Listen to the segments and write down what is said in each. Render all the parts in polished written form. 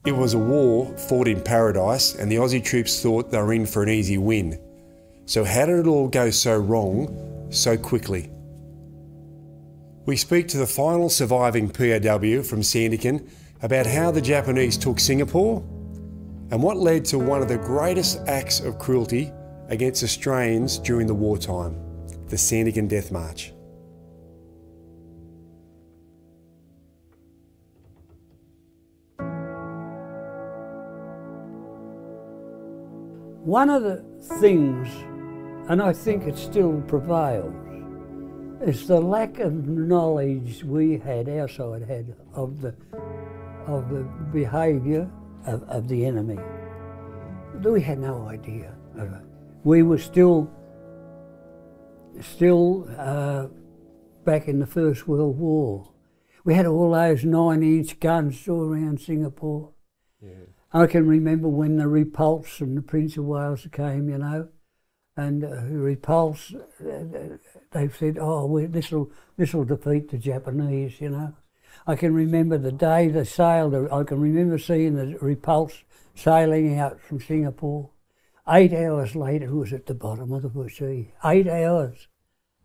It was a war fought in paradise, and the Aussie troops thought they were in for an easy win. So how did it all go so wrong so quickly? We speak to the final surviving POW from Sandakan about how the Japanese took Singapore and what led to one of the greatest acts of cruelty against Australians during the wartime, the Sandakan Death March. One of the things, and I think it still prevails, is the lack of knowledge we had, our side had, of the behaviour of the enemy. We had no idea of it. We were still back in the First World War. We had all those 9-inch guns all around Singapore. Yeah. I can remember when the Repulse and the Prince of Wales came, you know, and Repulse, they said, oh, this'll defeat the Japanese, you know. I can remember the day they sailed, I can remember seeing the Repulse sailing out from Singapore. 8 hours later, it was at the bottom of the sea. 8 hours.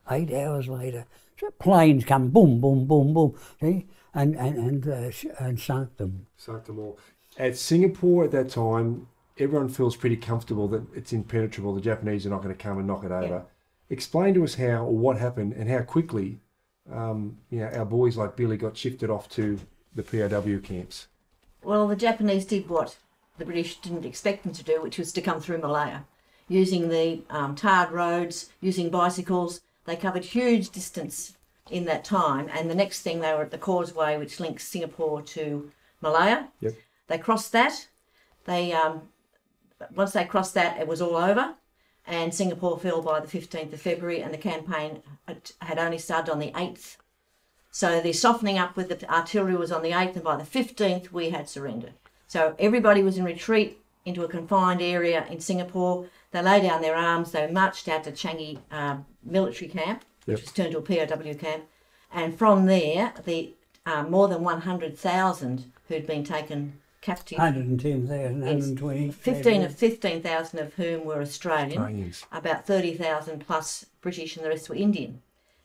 8 hours later. So planes come, boom, boom, boom, boom, see, and sunk them. Sunk them all. At Singapore at that time, everyone feels pretty comfortable that it's impenetrable. The Japanese are not going to come and knock it over. Yeah. Explain to us how or what happened and how quickly our boys like Billy got shifted off to the POW camps. Well, the Japanese did what the British didn't expect them to do, which was to come through Malaya. Using the tarred roads, using bicycles, they covered huge distance in that time, and the next thing they were at the causeway which links Singapore to Malaya. Yep. They crossed that. Once they crossed that, it was all over, and Singapore fell by the 15th of February, and the campaign had only started on the 8th. So the softening up with the artillery was on the 8th, and by the 15th we had surrendered. So everybody was in retreat into a confined area in Singapore. They lay down their arms, they marched out to Changi military camp, which was turned to a POW camp, and from there, the more than 100,000 who'd been taken captive. 110,000, 120. 15,000 of whom were Australian. About 30,000 plus British, and the rest were Indian.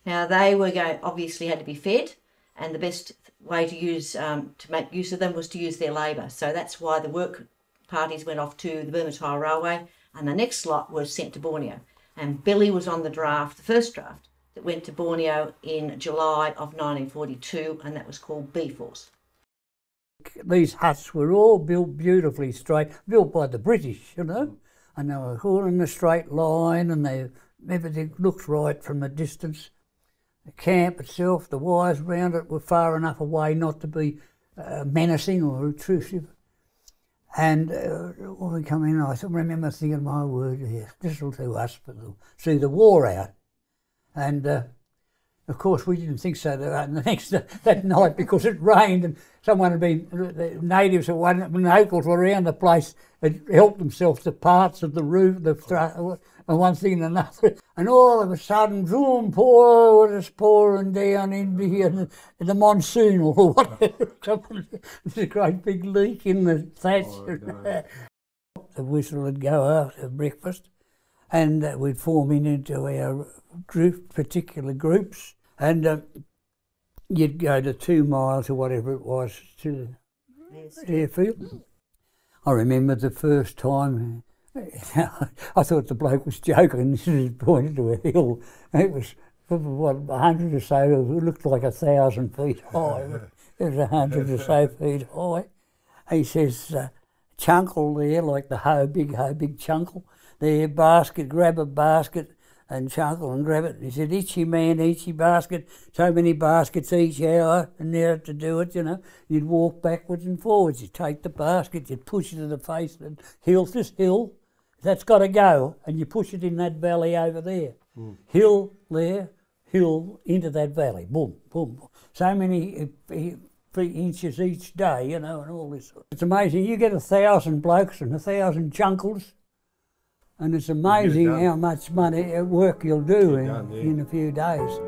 Now they were obviously had to be fed, and the best way to use to make use of them was to use their labour. So that's why the work parties went off to the Burma Tile Railway, and the next lot was sent to Borneo. And Billy was on the draft, the first draft, that went to Borneo in July of 1942, and that was called B-Force. These huts were all built beautifully straight, built by the British, you know, and they were all in a straight line, and everything looked right from a distance. The camp itself, the wires around it were far enough away not to be menacing or intrusive. And when we come in, I remember thinking, my word, this will do us, but they'll see the war out. And of course, we didn't think so that night, because it rained, and someone had been, the natives and locals were around the place, had helped themselves to parts of the roof, and one thing and another. And all of a sudden, boom, was pouring down into here, in the monsoon or whatever. There's a great big leak in the thatch. Oh, no. The whistle would go after breakfast, and we'd form into our particular groups, and you'd go to 2 miles or whatever it was to the airfield. I remember the first time, I thought the bloke was joking. He pointed to a hill. It was, 100 or so, it looked like 1,000 feet high. It was 100 or so feet high. He says, chunkle there, like the big chunkle. There, basket, grab a basket and chunkle and grab it. He said, itchy man, itchy basket, so many baskets each hour, and there to do it, you know. You'd walk backwards and forwards. You'd take the basket, you'd push it to the face of the hill, this hill, that's got to go, and you push it in that valley over there. Hill there, hill into that valley, boom, boom, boom. So many inches each day, you know, and all this. It's amazing. You get 1,000 blokes and 1,000 chunkles, and it's amazing how much work you'll do in a few days.